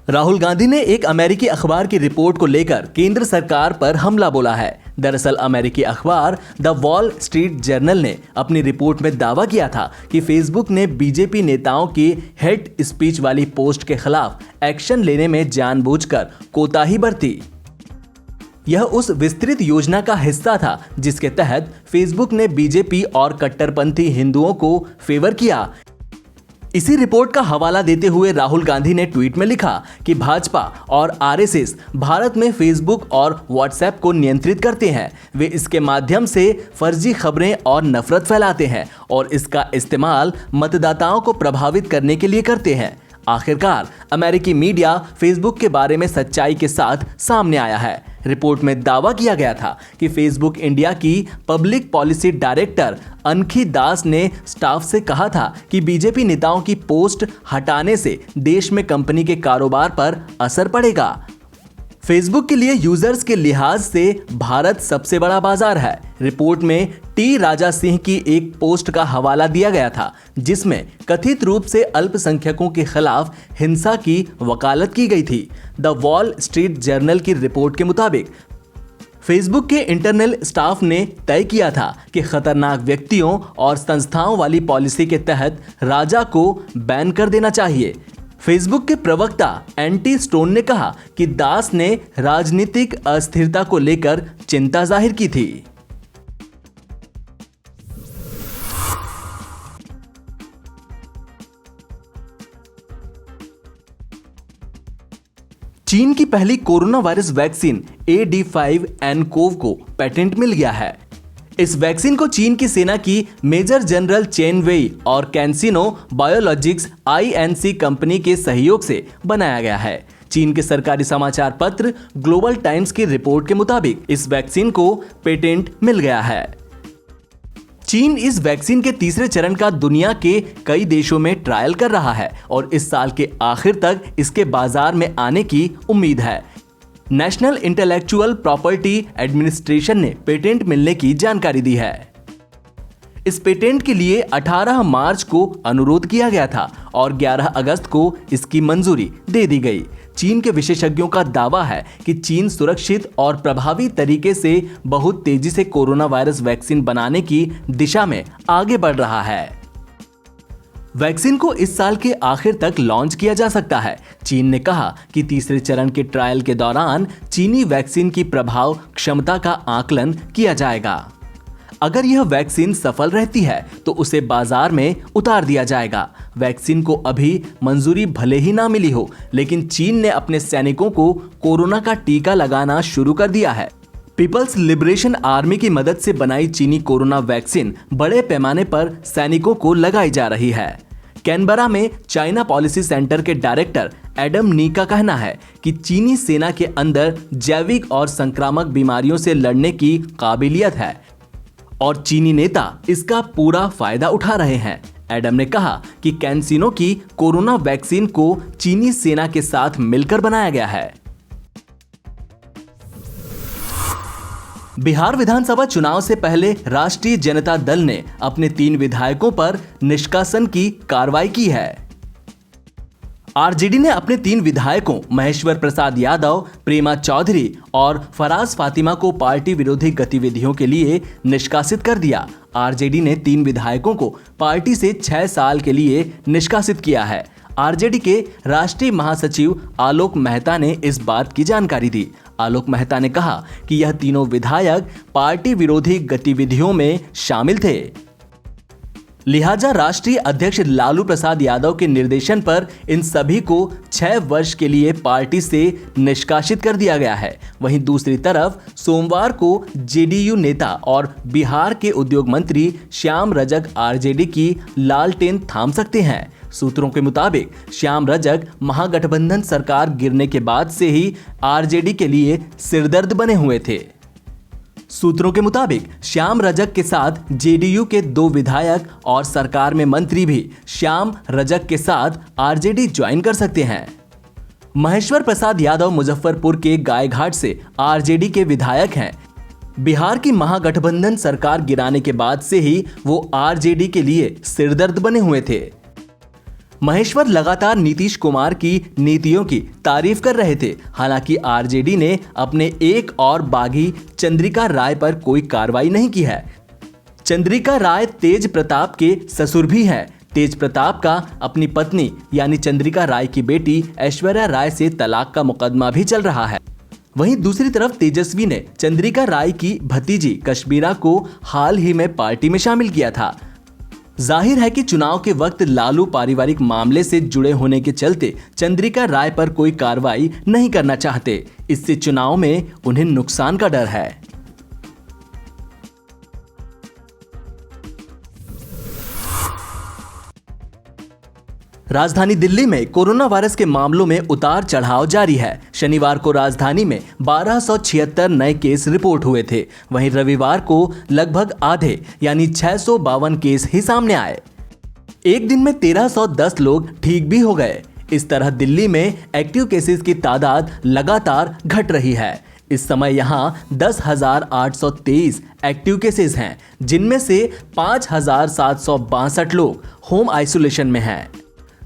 राहुल गांधी ने एक अमेरिकी अखबार की रिपोर्ट को लेकर केंद्र सरकार पर हमला बोला है। दरअसल अमेरिकी अखबार द वॉल स्ट्रीट जर्नल ने अपनी रिपोर्ट में दावा किया था कि फेसबुक ने बीजेपी नेताओं की हेट स्पीच वाली पोस्ट के खिलाफ एक्शन लेने में जानबूझकर कोताही बरती। यह उस विस्तृत योजना का हिस्सा था जिसके तहत फेसबुक ने बीजेपी और कट्टरपंथी हिंदुओं को फेवर किया। इसी रिपोर्ट का हवाला देते हुए राहुल गांधी ने ट्वीट में लिखा कि भाजपा और आरएसएस भारत में फेसबुक और व्हाट्सएप को नियंत्रित करते हैं। वे इसके माध्यम से फर्जी खबरें और नफरत फैलाते हैं और इसका इस्तेमाल मतदाताओं को प्रभावित करने के लिए करते हैं। आखिरकार अमेरिकी मीडिया फेसबुक के बारे में सच्चाई के साथ सामने आया है। रिपोर्ट में दावा किया गया था कि फेसबुक इंडिया की पब्लिक पॉलिसी डायरेक्टर अनखी दास ने स्टाफ से कहा था कि बीजेपी नेताओं की पोस्ट हटाने से देश में कंपनी के कारोबार पर असर पड़ेगा। फेसबुक के लिए यूजर्स के लिहाज से भारत सबसे बड़ा बाजार है। रिपोर्ट में टी राजा सिंह की एक पोस्ट का हवाला दिया गया था जिसमें कथित रूप से अल्पसंख्यकों के खिलाफ हिंसा की वकालत की गई थी। द वॉल स्ट्रीट जर्नल की रिपोर्ट के मुताबिक फेसबुक के इंटरनल स्टाफ ने तय किया था कि खतरनाक व्यक्तियों और संस्थाओं वाली पॉलिसी के तहत राजा को बैन कर देना चाहिए। फेसबुक के प्रवक्ता एंटी स्टोन ने कहा कि दास ने राजनीतिक अस्थिरता को लेकर चिंता जाहिर की थी। चीन की पहली कोरोना वायरस वैक्सीन AD5-nCoV को पेटेंट मिल गया है। इस वैक्सीन को चीन की सेना की मेजर जनरल चेन वेई और कैंसिनो बायोलॉजिक्स INC कंपनी के सहयोग से बनाया गया है। चीन के सरकारी समाचार पत्र ग्लोबल टाइम्स की रिपोर्ट के मुताबिक इस वैक्सीन को पेटेंट मिल गया है। चीन इस वैक्सीन के तीसरे चरण का दुनिया के कई देशों में ट्रायल कर रहा है और इस साल के आखिर तक इसके बाजार में आने की उम्मीद है। नेशनल इंटेलेक्चुअल प्रॉपर्टी एडमिनिस्ट्रेशन ने पेटेंट मिलने की जानकारी दी है। इस पेटेंट के लिए 18 मार्च को अनुरोध किया गया था और 11 अगस्त को इसकी मंजूरी दे दी गई। चीन के विशेषज्ञों का दावा है कि चीन सुरक्षित और प्रभावी तरीके से बहुत तेजी से कोरोना वायरस वैक्सीन बनाने की दिशा में आगे बढ़ रहा है। वैक्सीन को इस साल के आखिर तक लॉन्च किया जा सकता है। चीन ने कहा कि तीसरे चरण के ट्रायल के दौरान चीनी वैक्सीन की प्रभाव क्षमता का आकलन किया जाएगा। अगर यह वैक्सीन सफल रहती है तो उसे बाजार में उतार दिया जाएगा। वैक्सीन को अभी मंजूरी भले ही ना मिली हो, लेकिन चीन ने अपने सैनिकों को कोरोना का टीका लगाना शुरू कर दिया है। पीपल्स लिबरेशन आर्मी की मदद से बनाई चीनी कोरोना वैक्सीन बड़े पैमाने पर सैनिकों को लगाई जा रही है। कैनबरा में चाइना पॉलिसी सेंटर के डायरेक्टर एडम नी का कहना है कि चीनी सेना के अंदर जैविक और संक्रामक बीमारियों से लड़ने की काबिलियत है और चीनी नेता इसका पूरा फायदा उठा रहे हैं। एडम ने कहा कि कैंसिनो की कोरोना वैक्सीन को चीनी सेना के साथ मिलकर बनाया गया है। बिहार विधानसभा चुनाव से पहले राष्ट्रीय जनता दल ने अपने 3 विधायकों पर निष्कासन की कार्रवाई की है। आरजेडी ने अपने 3 विधायकों महेश्वर प्रसाद यादव, प्रेमा चौधरी और फराज फातिमा को पार्टी विरोधी गतिविधियों के लिए निष्कासित कर दिया। आरजेडी ने 3 विधायकों को पार्टी से 6 साल के लिए निष्कासित किया है। आरजेडी के राष्ट्रीय महासचिव आलोक मेहता ने इस बात की जानकारी दी। आलोक मेहता ने कहा कि यह तीनों विधायक पार्टी विरोधी गतिविधियों में शामिल थे, लिहाजा राष्ट्रीय अध्यक्ष लालू प्रसाद यादव के निर्देशन पर इन सभी को 6 वर्ष के लिए पार्टी से निष्कासित कर दिया गया है। वहीं दूसरी तरफ सोमवार को जेडीयू नेता और बिहार के उद्योग मंत्री श्याम रजक आरजेडी की लालटेन थाम सकते हैं। सूत्रों के मुताबिक श्याम रजक महागठबंधन सरकार गिरने के बाद से ही आरजेडी के लिए सिरदर्द बने हुए थे। सूत्रों के मुताबिक श्याम रजक के साथ जेडीयू के 2 विधायक और सरकार में मंत्री भी श्याम रजक के साथ आरजेडी ज्वाइन कर सकते हैं। महेश्वर प्रसाद यादव मुजफ्फरपुर के गायघाट से आरजेडी के विधायक हैं। बिहार की महागठबंधन सरकार गिराने के बाद से ही वो आरजेडी के लिए सिरदर्द बने हुए थे। महेश्वर लगातार नीतीश कुमार की नीतियों की तारीफ कर रहे थे। हालांकि आरजेडी ने अपने एक और बागी चंद्रिका राय पर कोई कार्रवाई नहीं की है। चंद्रिका राय तेज प्रताप के ससुर भी हैं। तेज प्रताप का अपनी पत्नी यानी चंद्रिका राय की बेटी ऐश्वर्या राय से तलाक का मुकदमा भी चल रहा है। वहीं दूसरी तरफ तेजस्वी ने चंद्रिका राय की भतीजी कश्मीरा को हाल ही में पार्टी में शामिल किया था। जाहिर है कि चुनाव के वक्त लालू पारिवारिक मामले से जुड़े होने के चलते चंद्रिका राय पर कोई कार्रवाई नहीं करना चाहते। इससे चुनाव में उन्हें नुकसान का डर है। राजधानी दिल्ली में कोरोना वायरस के मामलों में उतार चढ़ाव जारी है। शनिवार को राजधानी में 1276 नए केस रिपोर्ट हुए थे। वहीं रविवार को लगभग आधे यानी 652 केस ही सामने आए। एक दिन में 1310 लोग ठीक भी हो गए। इस तरह दिल्ली में एक्टिव केसेस की तादाद लगातार घट रही है। इस समय यहां 10,823 एक्टिव केसेस हैं, जिनमें से 5,762 लोग होम आइसोलेशन में हैं।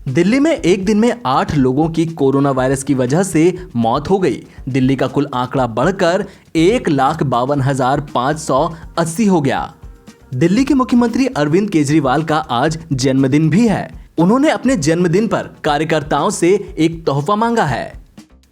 दिल्ली में एक दिन में 8 लोगों की कोरोना वायरस की वजह से मौत हो गई। दिल्ली का कुल आंकड़ा बढ़कर 1,52,580 हो गया। दिल्ली के मुख्यमंत्री अरविंद केजरीवाल का आज जन्मदिन भी है। उन्होंने अपने जन्मदिन पर कार्यकर्ताओं से एक तोहफा मांगा है।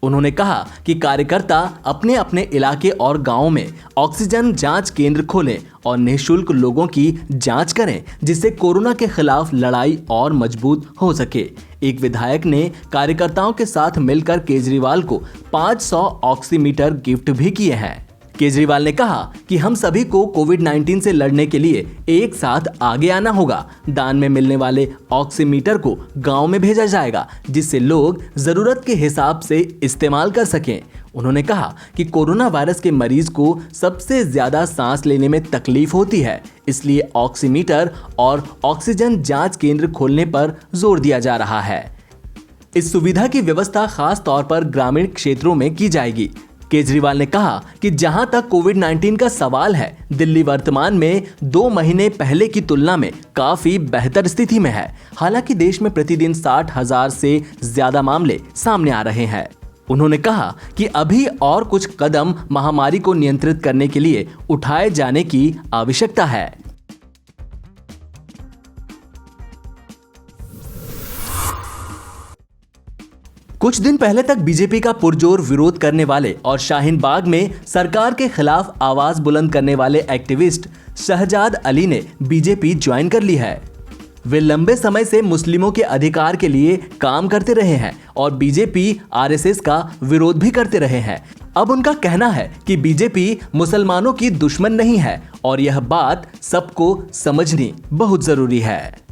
उन्होंने कहा कि कार्यकर्ता अपने अपने इलाके और गांवों में ऑक्सीजन जांच केंद्र खोलें और निःशुल्क लोगों की जांच करें, जिससे कोरोना के खिलाफ लड़ाई और मजबूत हो सके। एक विधायक ने कार्यकर्ताओं के साथ मिलकर केजरीवाल को 500 ऑक्सीमीटर गिफ्ट भी किए हैं। केजरीवाल ने कहा कि हम सभी को कोविड-19 से लड़ने के लिए एक साथ आगे आना होगा। दान में मिलने वाले ऑक्सीमीटर को गांव में भेजा जाएगा, जिससे लोग जरूरत के हिसाब से इस्तेमाल कर सकें। उन्होंने कहा कि कोरोना वायरस के मरीज को सबसे ज्यादा सांस लेने में तकलीफ होती है, इसलिए ऑक्सीमीटर और ऑक्सीजन जांच केंद्र खोलने पर जोर दिया जा रहा है। इस सुविधा की व्यवस्था खास तौर पर ग्रामीण क्षेत्रों में की जाएगी। केजरीवाल ने कहा कि जहां तक कोविड-19 का सवाल है, दिल्ली वर्तमान में 2 महीने पहले की तुलना में काफी बेहतर स्थिति में है। हालांकि देश में प्रतिदिन 60,000 से ज्यादा मामले सामने आ रहे हैं। उन्होंने कहा कि अभी और कुछ कदम महामारी को नियंत्रित करने के लिए उठाए जाने की आवश्यकता है। कुछ दिन पहले तक बीजेपी का पुरजोर विरोध करने वाले और शाहीन बाग में सरकार के खिलाफ आवाज बुलंद करने वाले एक्टिविस्ट शहजाद अली ने बीजेपी ज्वाइन कर ली है। वे लंबे समय से मुस्लिमों के अधिकार के लिए काम करते रहे हैं और बीजेपी आरएसएस का विरोध भी करते रहे हैं। अब उनका कहना है कि बीजेपी मुसलमानों की दुश्मन नहीं है और यह बात सबको समझनी बहुत जरूरी है।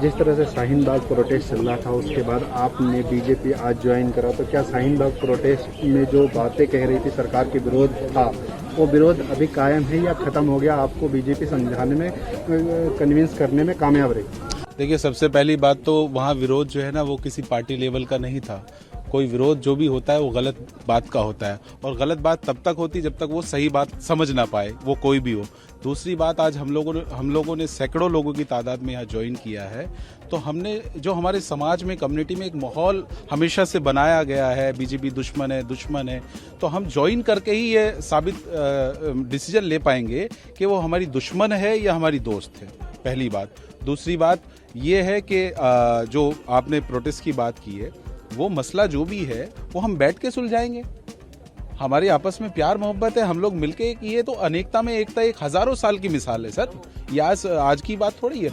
जिस तरह से शाहीन बाग प्रोटेस्ट चल रहा था, उसके बाद आपने बीजेपी आज ज्वाइन करा, तो क्या शाहीन बाग प्रोटेस्ट में जो बातें कह रही थी सरकार के विरोध था, वो विरोध अभी कायम है या खत्म हो गया? आपको बीजेपी समझाने में, कन्विंस करने में कामयाब रही? देखिए, सबसे पहली बात तो वहाँ विरोध जो है ना, वो किसी पार्टी लेवल का नहीं था। कोई विरोध जो भी होता है वो गलत बात का होता है, और गलत बात तब तक होती जब तक वो सही बात समझ ना पाए, वो कोई भी हो। दूसरी बात, आज हम लोगों ने सैकड़ों लोगों की तादाद में यहाँ ज्वाइन किया है। तो हमने जो हमारे समाज में, कम्युनिटी में एक माहौल हमेशा से बनाया गया है, बीजेपी दुश्मन है, तो हम ज्वाइन करके ही ये साबित डिसीजन ले पाएंगे कि वो हमारी दुश्मन है या हमारी दोस्त है, पहली बात। दूसरी बात ये है कि जो आपने प्रोटेस्ट की बात की है, वो मसला जो भी है वो हम बैठ के सुलझाएंगे। हमारे आपस में प्यार मोहब्बत है, हम लोग मिलके, ये तो अनेकता में एकता एक हजारों साल की मिसाल है सर। ये आज की बात थोड़ी है।